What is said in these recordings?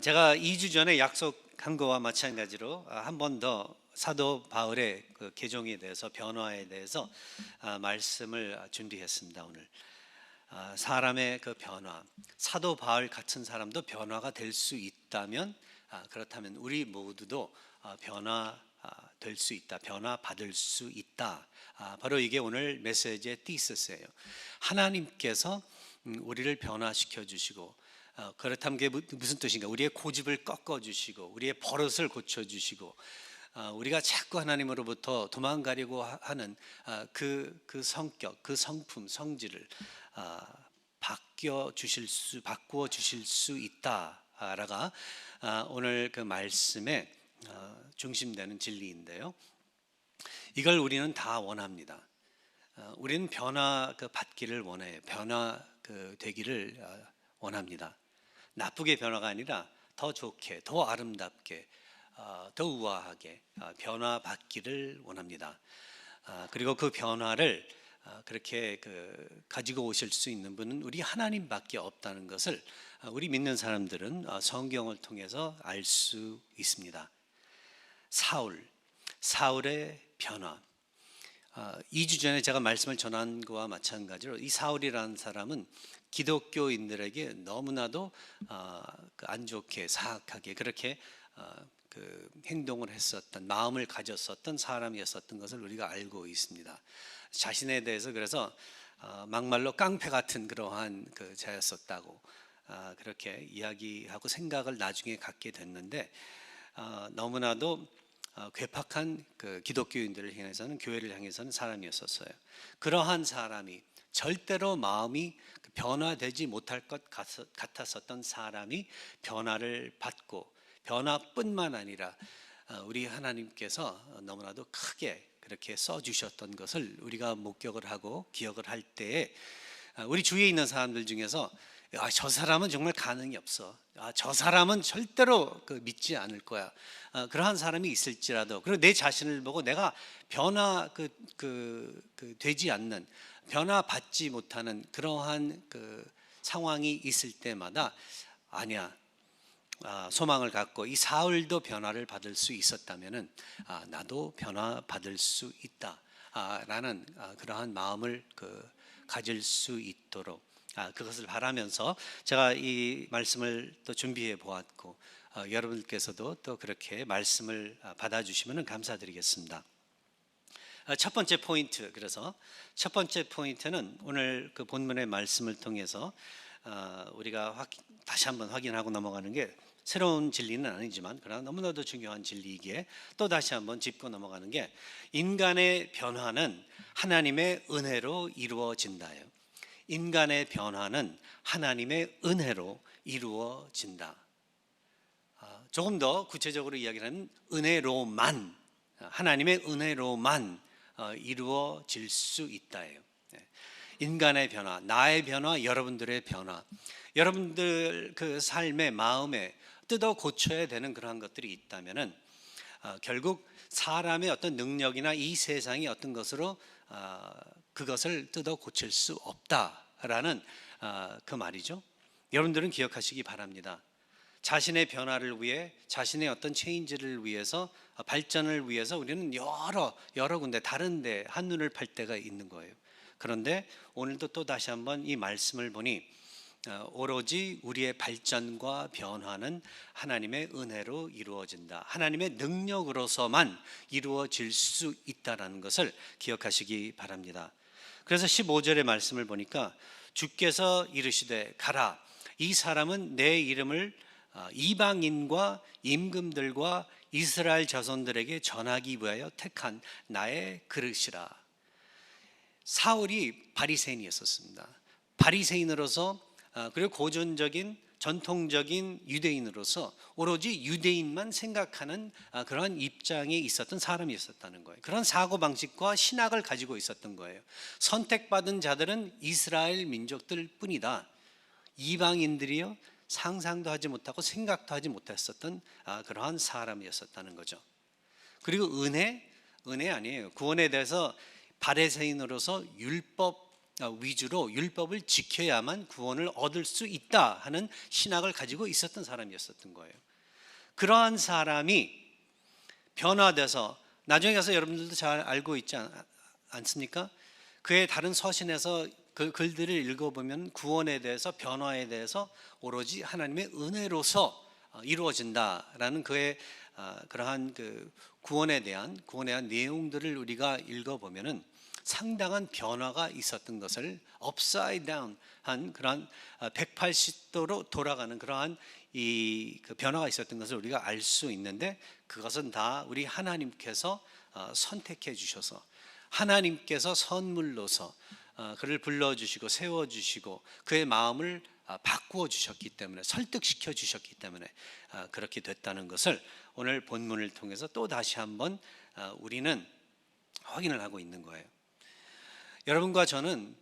제가 2주 전에 약속한 거와 마찬가지로 한 번 더 사도 바울의 그 개종에 대해서 변화에 대해서 말씀을 준비했습니다. 오늘 사람의 그 변화, 사도 바울 같은 사람도 변화가 될 수 있다면 그렇다면 우리 모두도 변화 될 수 있다, 변화 받을 수 있다. 바로 이게 오늘 메시지의 티시스예요. 하나님께서 우리를 변화시켜 주시고 그렇다면 그게 무슨 뜻인가? 우리의 고집을 꺾어주시고 우리의 버릇을 고쳐주시고 우리가 자꾸 하나님으로부터 도망가려고 하는 그 성격, 그 성품, 성질을 바꾸어 주실 수 있다라가 오늘 그 말씀의 중심되는 진리인데요. 이걸 우리는 다 원합니다. 우리는 변화 받기를 원해요. 변화 되기를 원합니다. 나쁘게 변화가 아니라 더 좋게, 더 아름답게, 더 우아하게 변화받기를 원합니다. 그리고 그 변화를 그렇게 가지고 오실 수 있는 분은 우리 하나님밖에 없다는 것을 우리 믿는 사람들은 성경을 통해서 알 수 있습니다. 사울의 변화. 2주 전에 제가 말씀을 전한 것과 마찬가지로 이 사울이라는 사람은 기독교인들에게 너무나도 안 좋게 사악하게 그렇게 행동을 했었던, 마음을 가졌었던 사람이었었던 것을 우리가 알고 있습니다. 자신에 대해서 그래서 막말로 깡패 같은 그러한 자였었다고 그렇게 이야기하고 생각을 나중에 갖게 됐는데 너무나도 괴팍한 기독교인들을 향해서는, 교회를 향해서는 사람이었었어요. 그러한 사람이 절대로 마음이 변화되지 못할 것 같았었던 사람이 변화를 받고, 변화뿐만 아니라 우리 하나님께서 너무나도 크게 그렇게 써주셨던 것을 우리가 목격을 하고 기억을 할 때에 우리 주위에 있는 사람들 중에서 저 사람은 정말 가능이 없어, 저 사람은 절대로 믿지 않을 거야, 그러한 사람이 있을지라도, 그리고 내 자신을 보고 내가 변화 되지 않는, 변화받지 못하는 그러한 상황이 있을 때마다 아니야, 소망을 갖고 이 사울도 변화를 받을 수 있었다면은 나도 변화받을 수 있다 라는 그러한 마음을 가질 수 있도록 그것을 바라면서 제가 이 말씀을 또 준비해 보았고 여러분께서도 또 그렇게 말씀을 받아주시면 감사드리겠습니다. 첫 번째 포인트, 그래서 첫 번째 포인트는 오늘 그 본문의 말씀을 통해서 우리가 다시 한번 확인하고 넘어가는 게, 새로운 진리는 아니지만 그러나 너무나도 중요한 진리이기에 또 다시 한번 짚고 넘어가는 게, 인간의 변화는 하나님의 은혜로 이루어진다예요. 인간의 변화는 하나님의 은혜로 이루어진다. 조금 더 구체적으로 이야기하는 은혜로만, 하나님의 은혜로만 이루어질 수 있다예요. 인간의 변화, 나의 변화, 여러분들의 변화, 여러분들 그 삶의 마음에 뜯어 고쳐야 되는 그러한 것들이 있다면은 결국 사람의 어떤 능력이나 이 세상이 어떤 것으로 그것을 뜯어 고칠 수 없다라는 그 말이죠. 여러분들은 기억하시기 바랍니다. 자신의 변화를 위해, 자신의 어떤 체인지를 위해서, 발전을 위해서 우리는 여러 군데, 다른 데 한눈을 팔 때가 있는 거예요. 그런데 오늘도 또 다시 한번 이 말씀을 보니 오로지 우리의 발전과 변화는 하나님의 은혜로 이루어진다, 하나님의 능력으로서만 이루어질 수 있다는 것을 기억하시기 바랍니다. 그래서 15절의 말씀을 보니까 주께서 이르시되 가라, 이 사람은 내 이름을 이방인과 임금들과 이스라엘 자손들에게 전하기 위하여 택한 나의 그릇이라. 사울이 바리새인이었습니다. 바리새인으로서, 그리고 고전적인 전통적인 유대인으로서 오로지 유대인만 생각하는 그런 입장에 있었던 사람이었다는 거예요. 그런 사고방식과 신학을 가지고 있었던 거예요. 선택받은 자들은 이스라엘 민족들 뿐이다, 이방인들이요 상상도 하지 못하고 생각도 하지 못했었던 그러한 사람이었다는 거죠. 그리고 은혜 아니에요. 구원에 대해서 바리새인으로서 율법 위주로 율법을 지켜야만 구원을 얻을 수 있다 하는 신학을 가지고 있었던 사람이었던 거예요. 그러한 사람이 변화돼서 나중에 가서 여러분들도 잘 알고 있지 않습니까? 그의 다른 서신에서 그 글들을 읽어보면 구원에 대해서, 변화에 대해서 오로지 하나님의 은혜로서 이루어진다라는 그의 그러한 그 구원에 대한 내용들을 우리가 읽어보면은 상당한 변화가 있었던 것을 upside down 한 그러한 180도로 돌아가는 그러한 그 변화가 있었던 것을 우리가 알 수 있는데, 그것은 다 우리 하나님께서 선택해 주셔서, 하나님께서 선물로서 그를 불러주시고 세워주시고 그의 마음을 바꾸어 주셨기 때문에, 설득시켜 주셨기 때문에 그렇게 됐다는 것을 오늘 본문을 통해서 또 다시 한번 우리는 확인을 하고 있는 거예요. 여러분과 저는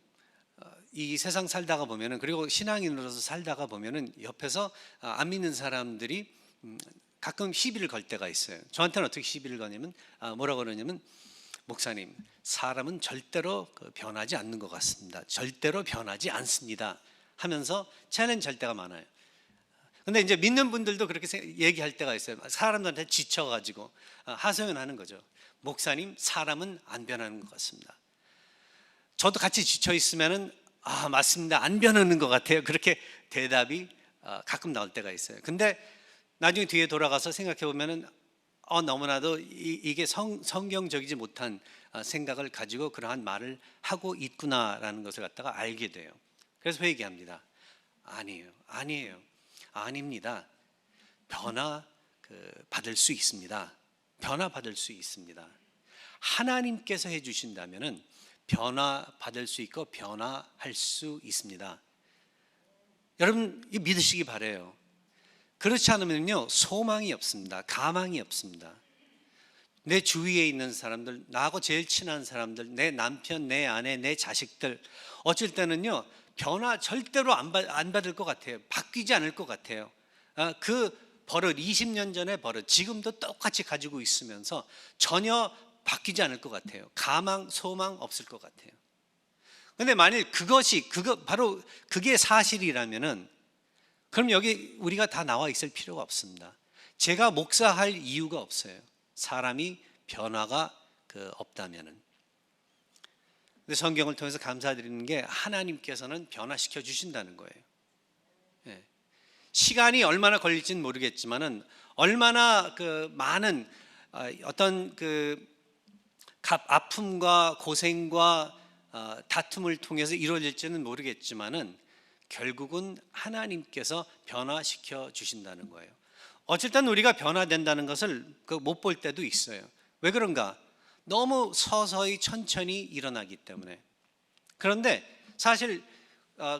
이 세상 살다가 보면은, 그리고 신앙인으로서 살다가 보면은 옆에서 안 믿는 사람들이 가끔 시비를 걸 때가 있어요. 저한테는 어떻게 시비를 거냐면 뭐라고 그러냐면, 목사님, 사람은 절대로 변하지 않는 것 같습니다. 절대로 변하지 않습니다 하면서 챌린지할 때가 많아요. 근데 이제 믿는 분들도 그렇게 얘기할 때가 있어요. 사람들한테 지쳐가지고 하소연하는 거죠. 목사님, 사람은 안 변하는 것 같습니다. 저도 같이 지쳐 있으면은 맞습니다, 안 변하는 것 같아요, 그렇게 대답이 가끔 나올 때가 있어요. 근데 나중에 뒤에 돌아가서 생각해 보면은 너무나도 이게 성경적이지 못한 생각을 가지고 그러한 말을 하고 있구나라는 것을 갖다가 알게 돼요. 그래서 회개합니다. 아니에요, 아닙니다. 변화 받을 수 있습니다. 변화 받을 수 있습니다. 하나님께서 해주신다면은 변화 받을 수 있고 변화할 수 있습니다. 여러분 믿으시기 바라요. 그렇지 않으면요, 소망이 없습니다. 가망이 없습니다. 내 주위에 있는 사람들, 나하고 제일 친한 사람들, 내 남편, 내 아내, 내 자식들, 어쩔 때는요 변화 절대로 안 받을 것 같아요. 바뀌지 않을 것 같아요. 그 버릇, 20년 전의 버릇 지금도 똑같이 가지고 있으면서 전혀 바뀌지 않을 것 같아요. 가망, 소망 없을 것 같아요. 그런데 만일 바로 그게 사실이라면은, 그럼 여기 우리가 다 나와 있을 필요가 없습니다. 제가 목사할 이유가 없어요. 사람이 변화가 없다면은. 근데 성경을 통해서 감사드리는 게, 하나님께서는 변화시켜 주신다는 거예요. 예. 시간이 얼마나 걸릴지는 모르겠지만은, 얼마나 많은 어떤 아픔과 고생과 다툼을 통해서 이루어질지는 모르겠지만은, 결국은 하나님께서 변화시켜 주신다는 거예요. 어쩔 땐 우리가 변화된다는 것을 못 볼 때도 있어요. 왜 그런가? 너무 서서히 천천히 일어나기 때문에. 그런데 사실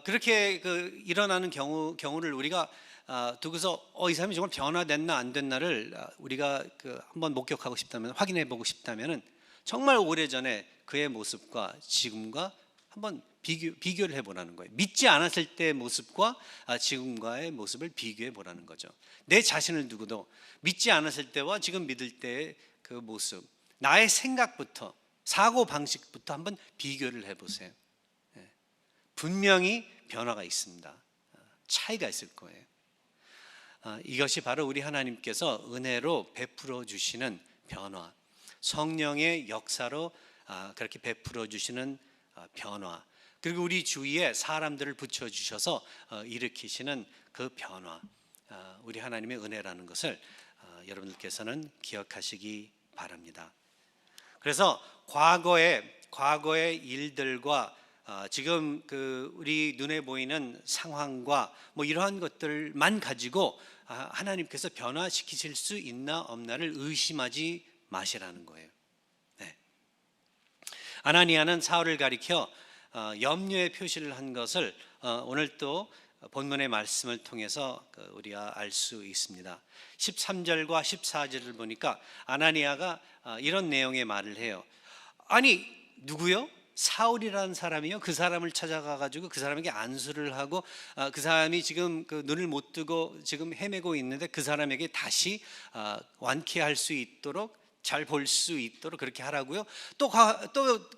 그렇게 일어나는 경우를 우리가 두고서 이 사람이 정말 변화됐나 안 됐나를 우리가 한번 목격하고 싶다면, 확인해 보고 싶다면은, 정말 오래전에 그의 모습과 지금과 한번 비교를 해보라는 거예요. 믿지 않았을 때의 모습과 지금과의 모습을 비교해 보라는 거죠. 내 자신을 두고도 믿지 않았을 때와 지금 믿을 때의 그 모습, 나의 생각부터, 사고 방식부터 한번 비교를 해보세요. 분명히 변화가 있습니다. 차이가 있을 거예요. 이것이 바로 우리 하나님께서 은혜로 베풀어 주시는 변화, 성령의 역사로 그렇게 베풀어 주시는 변화, 그리고 우리 주위에 사람들을 붙여주셔서 일으키시는 그 변화, 우리 하나님의 은혜라는 것을 여러분들께서는 기억하시기 바랍니다. 그래서 과거의 일들과 지금 우리 눈에 보이는 상황과 이러한 것들만 가지고 하나님께서 변화시키실 수 있나 없나를 의심하지 마시라는 거예요. 네. 아나니아는 사울을 가리켜 염려의 표시를 한 것을 오늘 또 본문의 말씀을 통해서 우리가 알 수 있습니다. 13절과 14절을 보니까 아나니아가 이런 내용의 말을 해요. 아니, 누구요? 사울이라는 사람이요, 그 사람을 찾아가 가지고 그 사람에게 안수를 하고 그 사람이 지금 눈을 못 뜨고 지금 헤매고 있는데 그 사람에게 다시 완쾌할 수 있도록, 잘 볼 수 있도록 그렇게 하라고요. 또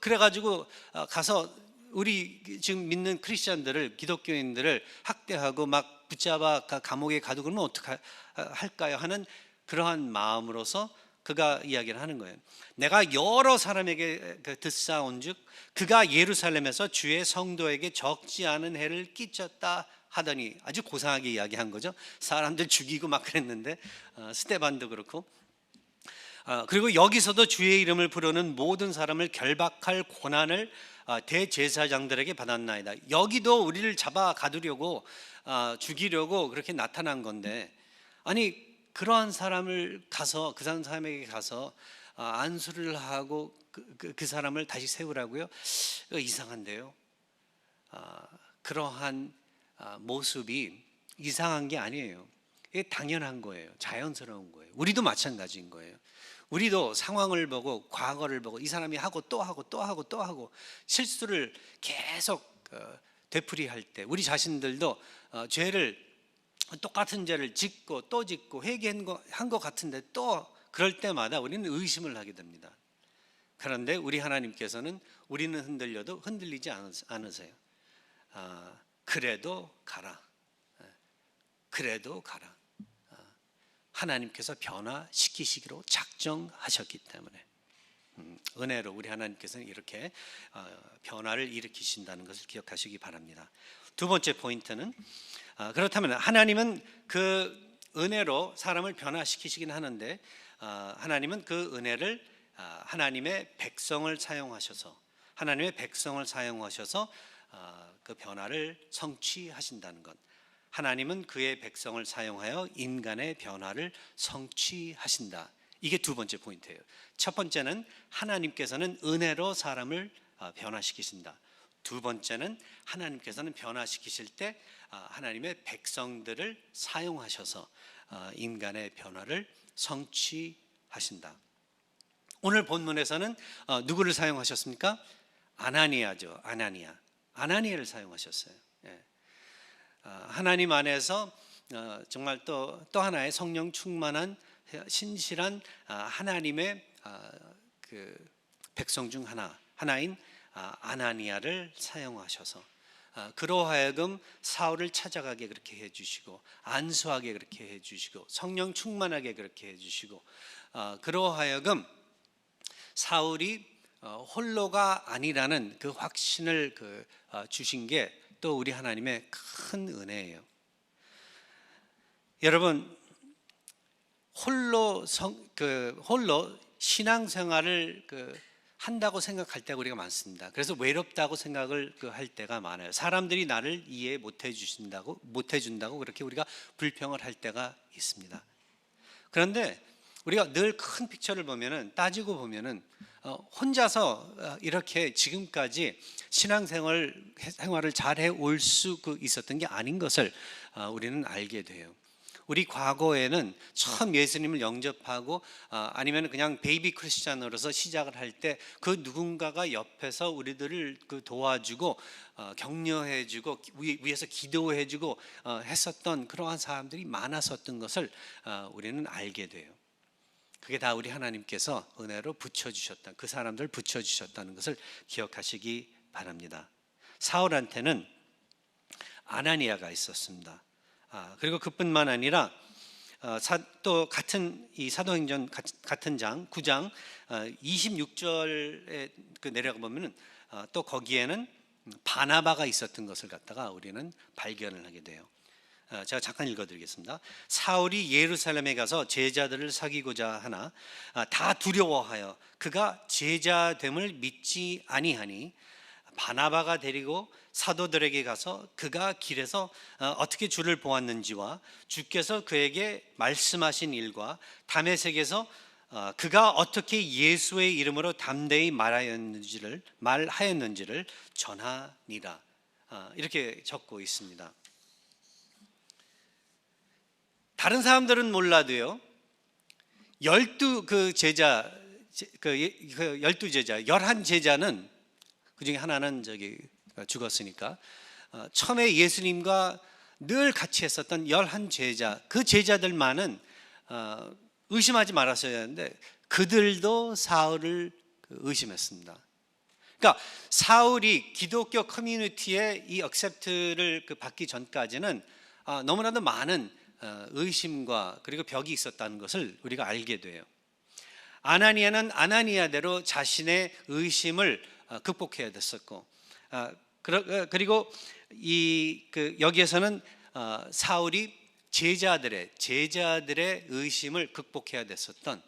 그래 가지고 가서 우리 지금 믿는 크리스천들을, 기독교인들을 학대하고 막 붙잡아 감옥에 가두고 그러면 어떻게 할까요? 하는 그러한 마음으로서 그가 이야기를 하는 거예요. 내가 여러 사람에게 듣사온즉 그가 예루살렘에서 주의 성도에게 적지 않은 해를 끼쳤다 하더니, 아주 고상하게 이야기한 거죠. 사람들 죽이고 막 그랬는데, 스데반도 그렇고, 그리고 여기서도 주의 이름을 부르는 모든 사람을 결박할 권한을 대제사장들에게 받았나이다. 여기도 우리를 잡아 가두려고 죽이려고 그렇게 나타난 건데, 아니 그러한 사람을 가서 그 사람에게 가서 안수를 하고 그 사람을 다시 세우라고요? 이상한데요. 그러한 모습이 이상한 게 아니에요. 이게 당연한 거예요. 자연스러운 거예요. 우리도 마찬가지인 거예요. 우리도 상황을 보고 과거를 보고 이 사람이 하고 또 하고 또 하고 또 하고 실수를 계속 되풀이할 때, 우리 자신들도 똑같은 죄를 짓고 또 짓고 회개한 것 같은데 또 그럴 때마다 우리는 의심을 하게 됩니다. 그런데 우리 하나님께서는 우리는 흔들려도 흔들리지 않으세요. 그래도 가라. 그래도 가라. 하나님께서 변화시키시기로 작정하셨기 때문에, 은혜로 우리 하나님께서는 이렇게 변화를 일으키신다는 것을 기억하시기 바랍니다. 두 번째 포인트는, 그렇다면 하나님은 그 은혜로 사람을 변화시키시긴 하는데, 하나님은 그 은혜를 하나님의 백성을 사용하셔서 그 변화를 성취하신다는 것. 하나님은 그의 백성을 사용하여 인간의 변화를 성취하신다. 이게 두 번째 포인트예요. 첫 번째는 하나님께서는 은혜로 사람을 변화시키신다. 두 번째는 하나님께서는 변화시키실 때 하나님의 백성들을 사용하셔서 인간의 변화를 성취하신다. 오늘 본문에서는 누구를 사용하셨습니까? 아나니아죠. 아나니아를 사용하셨어요. 하나님 안에서 정말 또 하나의 성령 충만한 신실한 하나님의 그 백성 중 하나인 아나니아를 사용하셔서 그로 하여금 사울을 찾아가게 그렇게 해주시고, 안수하게 그렇게 해주시고, 성령 충만하게 그렇게 해주시고, 그로 하여금 사울이 홀로가 아니라는 그 확신을 주신 게 또 우리 하나님의 큰 은혜예요. 여러분, 홀로 신앙생활을 한다고 생각할 때가 우리가 많습니다. 그래서 외롭다고 생각을 할 때가 많아요. 사람들이 나를 이해 못 해준다고 그렇게 우리가 불평을 할 때가 있습니다. 그런데 우리가 늘 큰 픽처를 따지고 보면은 혼자서 이렇게 지금까지 신앙생활을 잘 해올 수 있었던 게 아닌 것을 우리는 알게 돼요. 우리 과거에는 처음 예수님을 영접하고 아니면 그냥 베이비 크리스찬으로서 시작을 할 때 그 누군가가 옆에서 우리들을 도와주고 격려해주고 위에서 기도해주고 했었던 그러한 사람들이 많았었던 것을 우리는 알게 돼요. 그게 다 우리 하나님께서 은혜로 그 사람들 붙여주셨다는 것을 기억하시기 바랍니다. 사울한테는 아나니아가 있었습니다. 그리고 그뿐만 아니라 또 같은 이 사도행전 같은 장 9장 26절에 내려가 보면은 또 거기에는 바나바가 있었던 것을 갖다가 우리는 발견을 하게 돼요. 제가 잠깐 읽어드리겠습니다. 사울이 예루살렘에 가서 제자들을 사귀고자 하나 다 두려워하여 그가 제자됨을 믿지 아니하니 바나바가 데리고 사도들에게 가서 그가 길에서 어떻게 주를 보았는지와 주께서 그에게 말씀하신 일과 다메섹에서 그가 어떻게 예수의 이름으로 담대히 말하였는지를 전하니라. 이렇게 적고 있습니다. 다른 사람들은 몰라도요, 11제자, 11제자는 그 중에 하나는 죽었으니까 처음에 예수님과 늘 같이 했었던 11제자, 그 제자들만은 의심하지 말았어야 하는데 그들도 사울을 의심했습니다. 그러니까 사울이 기독교 커뮤니티의 이 액셉트를 받기 전까지는 너무나도 많은 의심과 그리고 벽이 있었다는 것을 우리가 알게 돼요. 아나니아는 아나니아대로 자신의 의심을 극복해야 됐었고, 그리고 여기에서는 사울이 제자들의 의심을 극복해야 됐었던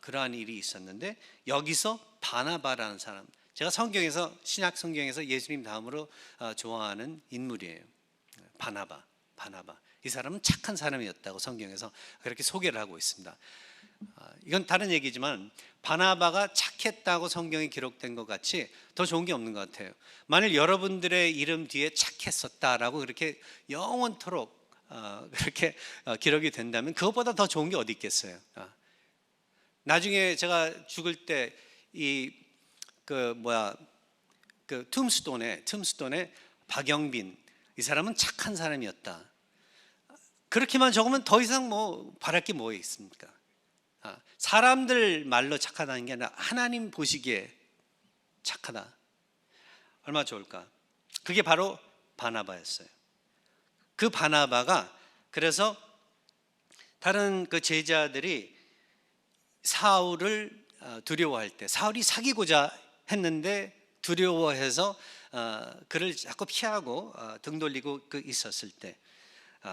그러한 일이 있었는데, 여기서 바나바라는 사람, 제가 신약 성경에서 예수님 다음으로 좋아하는 인물이에요. 바나바. 이 사람은 착한 사람이었다고 성경에서 그렇게 소개를 하고 있습니다. 이건 다른 얘기지만 바나바가 착했다고 성경에 기록된 것 같이 더 좋은 게 없는 것 같아요. 만일 여러분들의 이름 뒤에 착했었다라고 그렇게 영원토록 그렇게 기록이 된다면 그것보다 더 좋은 게 어디 있겠어요. 나중에 제가 죽을 때 툼스톤에 박영빈, 이 사람은 착한 사람이었다, 그렇게만 적으면 더 이상 바랄 게 뭐 있습니까? 사람들 말로 착하다는 게 아니라 하나님 보시기에 착하다, 얼마나 좋을까? 그게 바로 바나바였어요. 그 바나바가, 그래서 다른 그 제자들이 사울을 두려워할 때, 사울이 사귀고자 했는데 두려워해서 그를 자꾸 피하고 등 돌리고 있었을 때,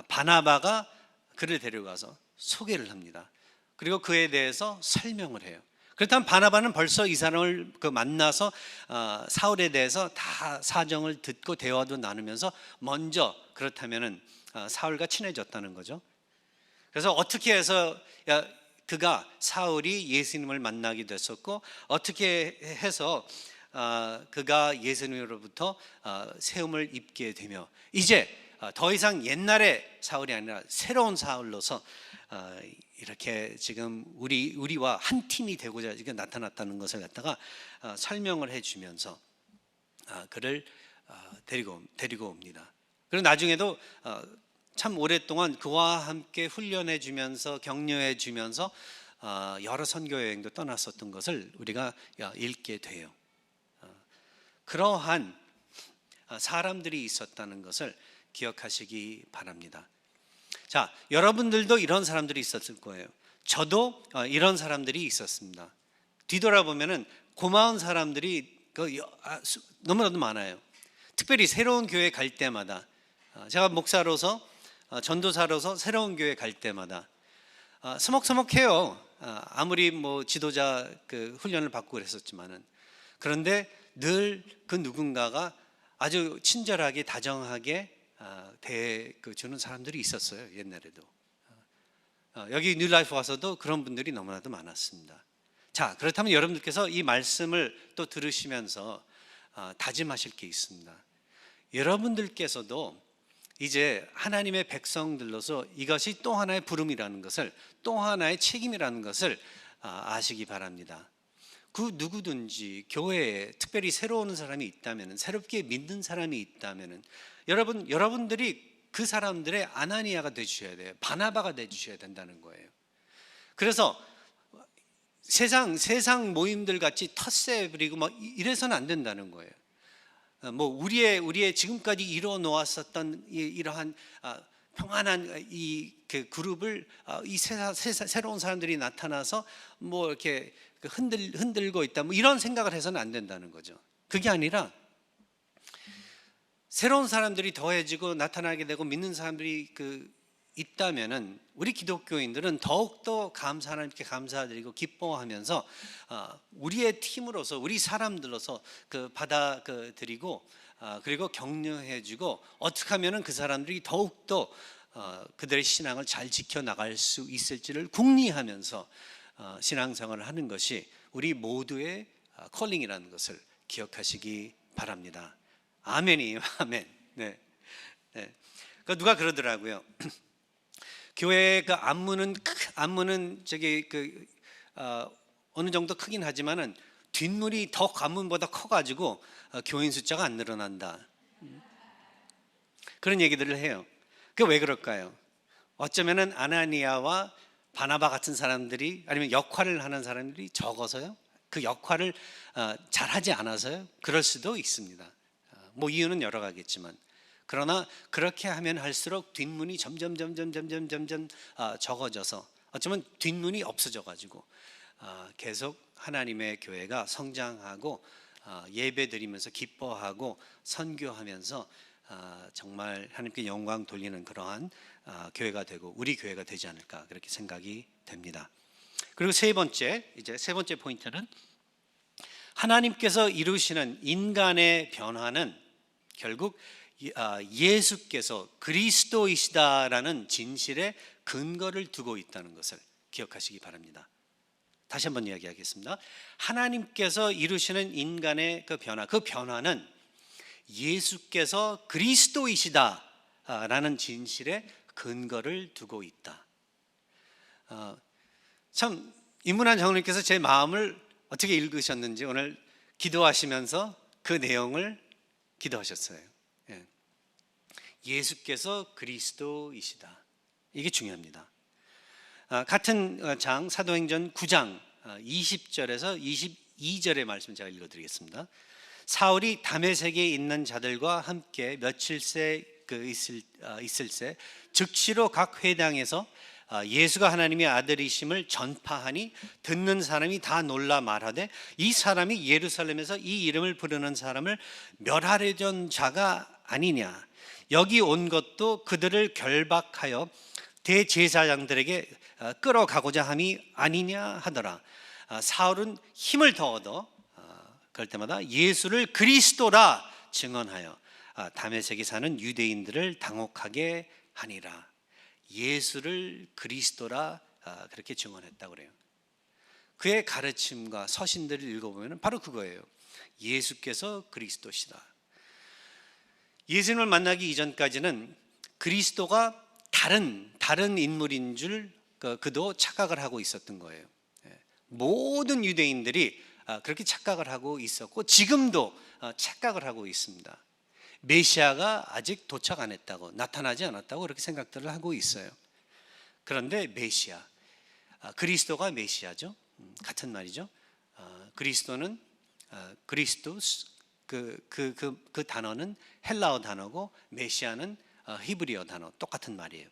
바나바가 그를 데려가서 소개를 합니다. 그리고 그에 대해서 설명을 해요. 그렇다면 바나바는 벌써 이 사람을 만나서 사울에 대해서 다 사정을 듣고 대화도 나누면서 먼저, 그렇다면은 사울과 친해졌다는 거죠. 그래서 어떻게 해서 사울이 예수님을 만나게 됐었고, 어떻게 해서 그가 예수님으로부터 세움을 입게 되며, 이제 더 이상 옛날의 사울이 아니라 새로운 사울로서 이렇게 지금 우리와 한 팀이 되고자 지금 나타났다는 것을 갖다가 설명을 해주면서 그를 데리고 옵니다. 그리고 나중에도 참 오랫동안 그와 함께 훈련해 주면서 격려해 주면서 여러 선교 여행도 떠났었던 것을 우리가 읽게 돼요. 그러한 사람들이 있었다는 것을 기억하시기 바랍니다. 자, 여러분들도 이런 사람들이 있었을 거예요. 저도 이런 사람들이 있었습니다. 뒤돌아보면은 고마운 사람들이 너무나도 많아요. 특별히 새로운 교회 갈 때마다, 제가 목사로서 전도사로서 새로운 교회 갈 때마다 서먹서먹해요. 아무리 지도자 훈련을 받고 그랬었지만은, 그런데 늘 그 누군가가 아주 친절하게 다정하게 주는 사람들이 있었어요. 옛날에도 여기 뉴라이프 와서도 그런 분들이 너무나도 많았습니다. 자, 그렇다면 여러분들께서 이 말씀을 또 들으시면서 다짐하실 게 있습니다. 여러분들께서도 이제 하나님의 백성들로서 이것이 또 하나의 부름이라는 것을, 또 하나의 책임이라는 것을 아시기 바랍니다. 그 누구든지 교회에 특별히 새로운 사람이 있다면, 새롭게 믿는 사람이 있다면 여러분들이 그 사람들의 아나니아가 되주셔야 돼요. 바나바가 되주셔야 된다는 거예요. 그래서 세상 모임들 같이 텃세 부리고 이래서는 안 된다는 거예요. 우리의 지금까지 이루어 놓았었던 이러한 평안한 그 그룹을 새로운 사람들이 나타나서 이렇게 흔들고 있다, 이런 생각을 해서는 안 된다는 거죠. 그게 아니라 새로운 사람들이 더해지고 나타나게 되고 믿는 사람들이 있다면은 우리 기독교인들은 더욱더 하나님께 감사드리고 기뻐하면서 우리의 팀으로서, 우리 사람들로서 받아들이고 그리고 격려해주고, 어떻게 하면은 그 사람들이 더욱더 그들의 신앙을 잘 지켜나갈 수 있을지를 궁리하면서 신앙생활을 하는 것이 우리 모두의 콜링이라는 것을 기억하시기 바랍니다. 아멘이에요. 아멘. 네. 누가 그러더라고요. 교회의 안문은 어느 정도 크긴 하지만은 뒷문이 더 관문보다 커가지고 교인 숫자가 안 늘어난다, 그런 얘기들을 해요. 그게 왜 그럴까요? 어쩌면은 아나니아와 바나바 같은 사람들이, 아니면 역할을 하는 사람들이 적어서요? 그 역할을 잘하지 않아서요? 그럴 수도 있습니다. 뭐 이유는 여러 가지겠지만, 그러나 그렇게 하면 할수록 뒷문이 점점 적어져서 어쩌면 뒷문이 없어져 가지고 계속 하나님의 교회가 성장하고 예배드리면서 기뻐하고 선교하면서 정말 하나님께 영광 돌리는 그러한 교회가 되고 우리 교회가 되지 않을까, 그렇게 생각이 됩니다. 그리고 세 번째 포인트는 하나님께서 이루시는 인간의 변화는 결국 예수께서 그리스도이시다라는 진실에 근거를 두고 있다는 것을 기억하시기 바랍니다. 다시 한번 이야기하겠습니다. 하나님께서 이루시는 인간의 그 변화는 예수께서 그리스도이시다라는 진실에 근거를 두고 있다. 참 임문환 장로님께서 제 마음을 어떻게 읽으셨는지 오늘 기도하시면서 그 내용을 기도하셨어요. 예수께서 그리스도이시다. 이게 중요합니다. 같은 장 사도행전 9장 20절에서 22절의 말씀 제가 읽어드리겠습니다. 사울이 다메섹에 있는 자들과 함께 며칠새 있을새 즉시로 각 회당에서 예수가 하나님의 아들이심을 전파하니 듣는 사람이 다 놀라 말하되 이 사람이 예루살렘에서 이 이름을 부르는 사람을 멸하려던 자가 아니냐, 여기 온 것도 그들을 결박하여 대제사장들에게 끌어가고자 함이 아니냐 하더라. 사울은 힘을 더 얻어 그럴 때마다 예수를 그리스도라 증언하여 다메섹에 사는 유대인들을 당혹하게 하니라. 예수를 그리스도라 그렇게 증언했다고 그래요. 그의 가르침과 서신들을 읽어보면 바로 그거예요. 예수께서 그리스도시다. 예수님을 만나기 이전까지는 그리스도가 다른 인물인 줄 그도 착각을 하고 있었던 거예요. 모든 유대인들이 그렇게 착각을 하고 있었고 지금도 착각을 하고 있습니다. 메시아가 아직 도착 안 했다고, 나타나지 않았다고 그렇게 생각들을 하고 있어요. 그런데 메시아, 그리스도가 메시아죠. 같은 말이죠. 그리스도는 그리스도스, 그 단어는 헬라어 단어고 메시아는 히브리어 단어, 똑같은 말이에요.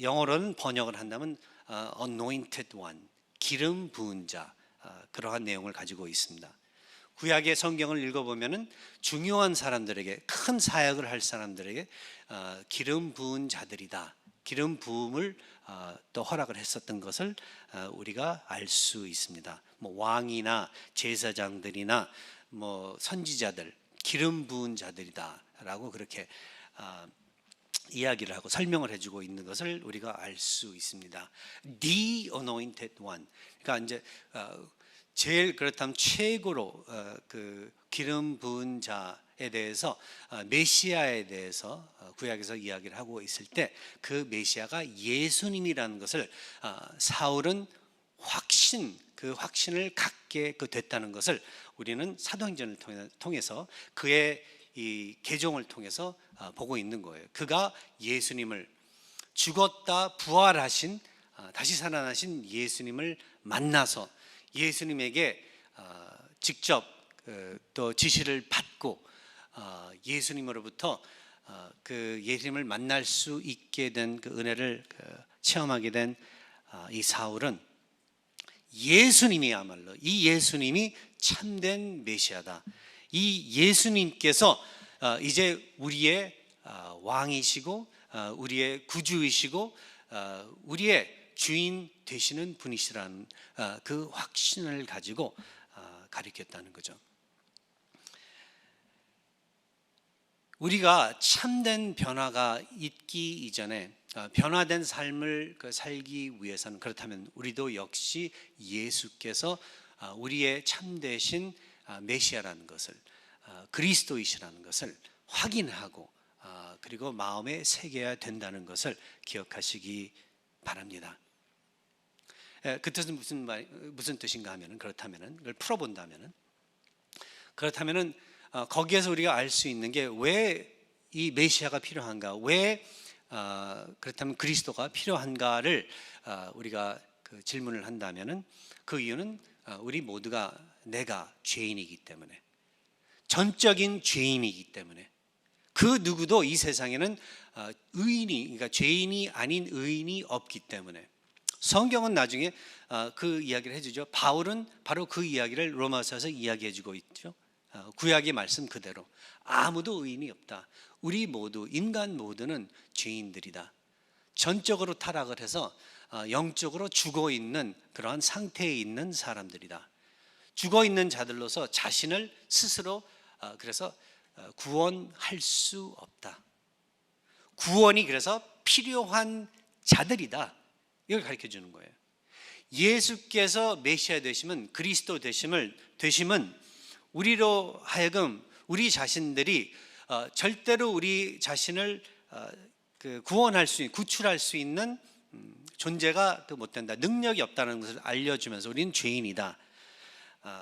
영어로는 번역을 한다면 anointed one, 기름 부은 자, 그러한 내용을 가지고 있습니다. 구약의 성경을 읽어보면 중요한 사람들에게, 큰 사역을 할 사람들에게 기름 부은 자들이다, 기름 부음을 또 허락을 했었던 것을 우리가 알 수 있습니다. 뭐 왕이나 제사장들이나 뭐 선지자들, 기름 부은 자들이다라고 그렇게 이야기를 하고 설명을 해주고 있는 것을 우리가 알 수 있습니다. The anointed one. 그러니까 이제 제일 그렇다면 최고로 그 기름 부은 자에 대해서 메시아에 대해서 구약에서 이야기를 하고 있을 때 그 메시아가 예수님이라는 것을 사울은 그 확신을 갖게 됐다는 것을 우리는 사도행전을 통해서 그의 이 개종을 통해서 보고 있는 거예요. 그가 예수님을, 죽었다 부활하신 다시 살아나신 예수님을 만나서 예수님에게 직접 또 지시를 받고 예수님으로부터 그 예수님을 만날 수 있게 된 그 은혜를 체험하게 된 이 사울은 예수님이야말로, 이 예수님이 참된 메시아다. 이 예수님께서 이제 우리의 왕이시고 우리의 구주이시고 우리의 주인 되시는 분이시라는 그 확신을 가지고 가르쳤다는 거죠. 우리가 참된 변화가 있기 이전에 변화된 삶을 살기 위해서는, 그렇다면 우리도 역시 예수께서 우리의 참되신 메시아라는 것을, 그리스도이시라는 것을 확인하고 그리고 마음에 새겨야 된다는 것을 기억하시기 바랍니다. 그 뜻은 무슨 뜻인가 하면은, 그걸 풀어본다면은, 거기에서 우리가 알 수 있는 게 왜 이 메시아가 필요한가, 왜 그렇다면 그리스도가 필요한가를 우리가 그 질문을 한다면은 그 이유는 우리 모두가 내가 죄인이기 때문에, 전적인 죄인이기 때문에 그 누구도 이 세상에는 의인이, 그러니까 죄인이 아닌 의인이 없기 때문에 성경은 나중에 그 이야기를 해주죠. 바울은 바로 그 이야기를 로마서에서 이야기해주고 있죠. 구약의 말씀 그대로 아무도 의인이 없다. 우리 모두, 인간 모두는 죄인들이다. 전적으로 타락을 해서 영적으로 죽어 있는 그러한 상태에 있는 사람들이다. 죽어 있는 자들로서 자신을 스스로 그래서 구원할 수 없다. 구원이 그래서 필요한 자들이다. 이걸 가르쳐 주는 거예요. 예수께서 메시아 되심은, 그리스도 되심은 우리로 하여금 우리 자신들이 절대로 우리 자신을 구원할 수 있는, 구출할 수 있는 존재가 못 된다. 능력이 없다는 것을 알려주면서 우리는 죄인이다.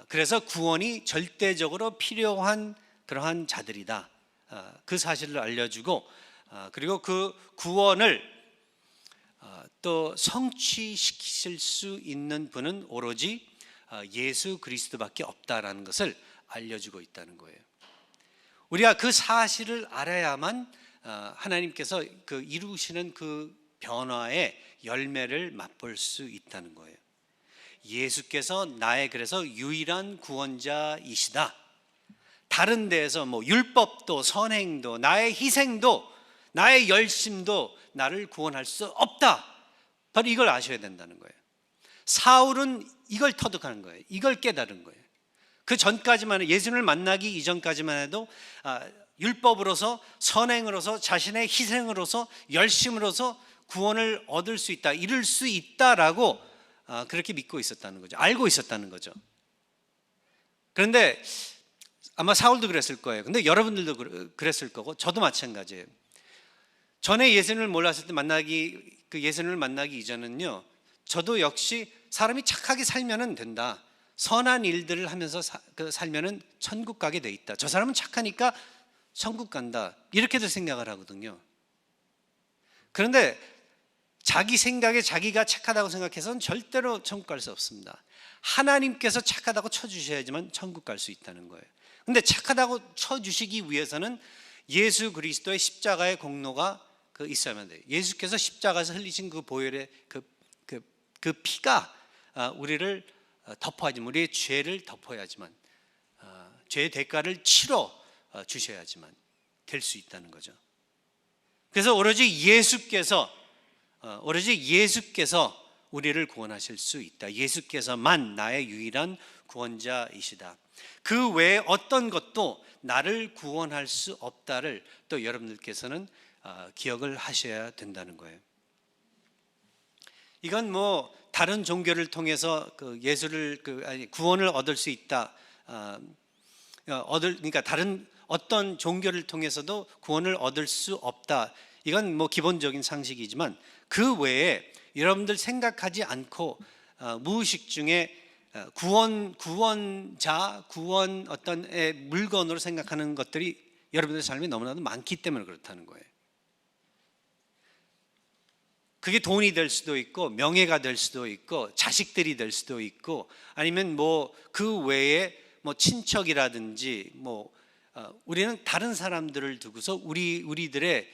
그래서 구원이 절대적으로 필요한 그러한 자들이다. 그 사실을 알려주고, 그리고 그 구원을 또 성취시키실 수 있는 분은 오로지 예수 그리스도밖에 없다라는 것을 알려주고 있다는 거예요. 우리가 그 사실을 알아야만 하나님께서 그 이루시는 그 변화의 열매를 맛볼 수 있다는 거예요. 예수께서 나의 그래서 유일한 구원자이시다. 다른 데에서 뭐 율법도 선행도 나의 희생도 나의 열심도 나를 구원할 수 없다. 바로 이걸 아셔야 된다는 거예요. 사울은 이걸 터득하는 거예요. 이걸 깨달은 거예요. 그 전까지만 해도, 예수를 만나기 이전까지만 해도 율법으로서, 선행으로서, 자신의 희생으로서, 열심으로서 구원을 얻을 수 있다, 이룰 수 있다라고 그렇게 믿고 있었다는 거죠. 알고 있었다는 거죠. 그런데 아마 사울도 그랬을 거예요. 근데 여러분들도 그랬을 거고 저도 마찬가지예요. 전에 예수님을 몰랐을 때 예수님을 만나기 이전은요, 저도 역시 사람이 착하게 살면은 된다, 선한 일들을 하면서 살면은 천국 가게 돼 있다, 저 사람은 착하니까 천국 간다, 이렇게도 생각을 하거든요. 그런데 자기 생각에 자기가 착하다고 생각해서는 절대로 천국 갈 수 없습니다. 하나님께서 착하다고 쳐주셔야지만 천국 갈 수 있다는 거예요. 근데 착하다고 쳐주시기 위해서는 예수 그리스도의 십자가의 공로가 있어야만 돼요. 예수께서 십자가에서 흘리신 그 보혈의 그 피가 우리를 덮어야지만, 우리의 죄를 덮어야지만, 죄의 대가를 치러 주셔야지만 될 수 있다는 거죠. 그래서 오로지 예수께서 우리를 구원하실 수 있다. 예수께서만 나의 유일한 구원자이시다. 그 외에 어떤 것도 나를 구원할 수 없다를 또 여러분들께서는 기억을 하셔야 된다는 거예요. 이건 뭐 다른 종교를 통해서 구원을 얻을 수 있다, 그러니까 다른 어떤 종교를 통해서도 구원을 얻을 수 없다, 이건 뭐 기본적인 상식이지만 그 외에 여러분들 생각하지 않고 무의식 중에 구원자, 구원 어떤 물건으로 생각하는 것들이 여러분들 삶에 너무나도 많기 때문에 그렇다는 거예요. 그게 돈이 될 수도 있고, 명예가 될 수도 있고, 자식들이 될 수도 있고, 아니면 뭐 그 외에 뭐 친척이라든지, 우리는 다른 사람들을 두고서 우리들의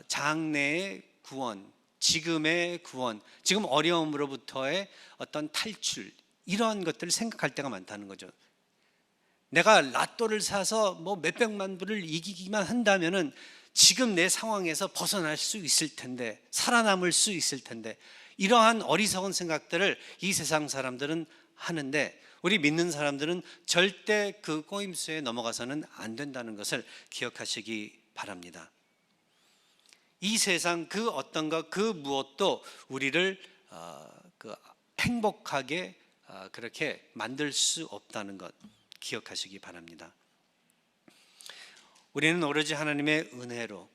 장래의 구원, 지금의 구원, 지금 어려움으로부터의 어떤 탈출, 이러한 것들을 생각할 때가 많다는 거죠. 내가 라또를 사서 뭐 몇백만 불을 이기기만 한다면은 지금 내 상황에서 벗어날 수 있을 텐데, 살아남을 수 있을 텐데, 이러한 어리석은 생각들을 이 세상 사람들은 하는데, 우리 믿는 사람들은 절대 그 꼬임수에 넘어가서는 안 된다는 것을 기억하시기 바랍니다. 이 세상 그 어떤 것, 그 무엇도 우리를 행복하게 그렇게 만들 수 없다는 것 기억하시기 바랍니다. 우리는 오로지 하나님의 은혜로,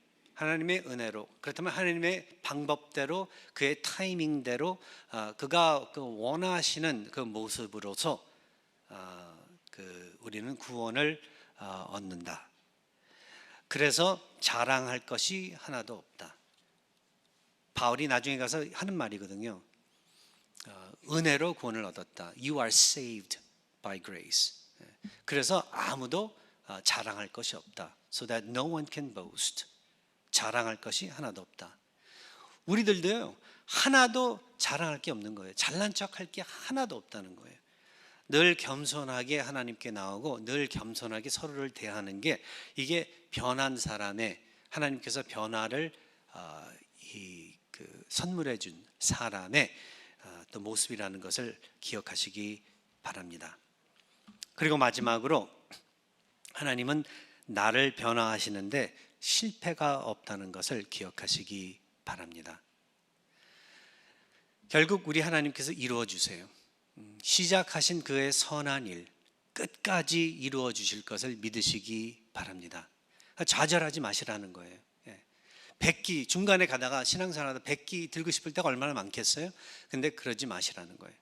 그렇다면 하나님의 방법대로, 그의 타이밍대로, 그가 원하시는 그 모습으로서 우리는 구원을 얻는다. 그래서 자랑할 것이 하나도 없다. 바울이 나중에 가서 하는 말이거든요. 은혜로 구원을 얻었다. You are saved by grace. 그래서 아무도 자랑할 것이 없다. So that no one can boast. 자랑할 것이 하나도 없다. 우리들도요, 하나도 자랑할 게 없는 거예요. 잘난 척할 게 하나도 없다는 거예요. 늘 겸손하게 하나님께 나오고 늘 겸손하게 서로를 대하는 게 이게 변한 사람의 하나님께서 변화를 선물해 준 사람의 또 모습이라는 것을 기억하시기 바랍니다. 그리고 마지막으로 하나님은 나를 변화하시는데 실패가 없다는 것을 기억하시기 바랍니다. 결국 우리 하나님께서 이루어 주세요. 시작하신 그의 선한 일 끝까지 이루어 주실 것을 믿으시기 바랍니다. 좌절하지 마시라는 거예요. 백기 중간에 가다가 신앙생활하다 백기 들고 싶을 때가 얼마나 많겠어요? 근데 그러지 마시라는 거예요.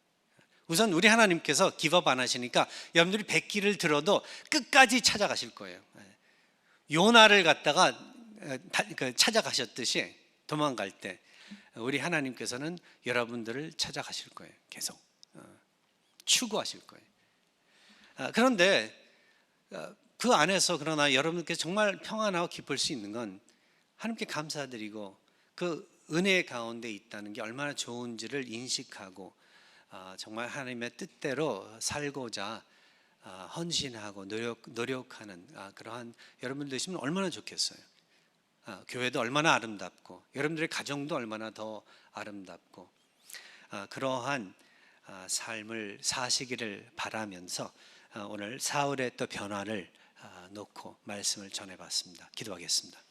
우선 우리 하나님께서 기업 안 하시니까 여러분들이 백기를 들어도 끝까지 찾아가실 거예요. 요나를 갖다가 찾아가셨듯이 도망갈 때 우리 하나님께서는 여러분들을 찾아가실 거예요. 계속 추구하실 거예요. 그런데 그 안에서 그러나 여러분께서 정말 평안하고 기쁠 수 있는 건 하나님께 감사드리고 그 은혜 가운데 있다는 게 얼마나 좋은지를 인식하고 정말 하나님의 뜻대로 살고자 헌신하고 노력하는 그러한 여러분들 있으면 얼마나 좋겠어요. 교회도 얼마나 아름답고 여러분들의 가정도 얼마나 더 아름답고 그러한 삶을 사시기를 바라면서 오늘 사울의 또 변화를 놓고 말씀을 전해봤습니다. 기도하겠습니다.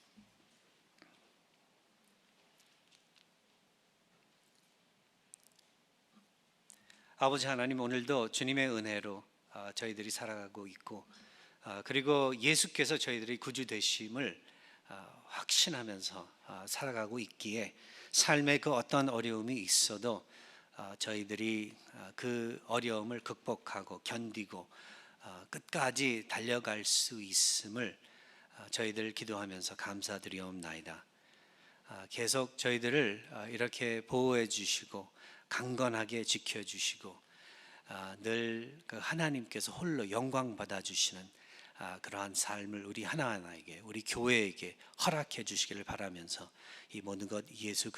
아버지 하나님, 오늘도 주님의 은혜로 저희들이 살아가고 있고 그리고 예수께서 저희들이 구주 되심을 확신하면서 살아가고 있기에 삶에 그 어떤 어려움이 있어도 저희들이 그 어려움을 극복하고 견디고 끝까지 달려갈 수 있음을 저희들 기도하면서 감사드리옵나이다. 계속 저희들을 이렇게 보호해 주시고 강건하게 지켜주시고 늘 그 하나님께서 홀로 영광 받아주시는 그러한 삶을 우리 하나하나에게 우리 교회에게 허락해 주시기를 바라면서 이 모든 것 예수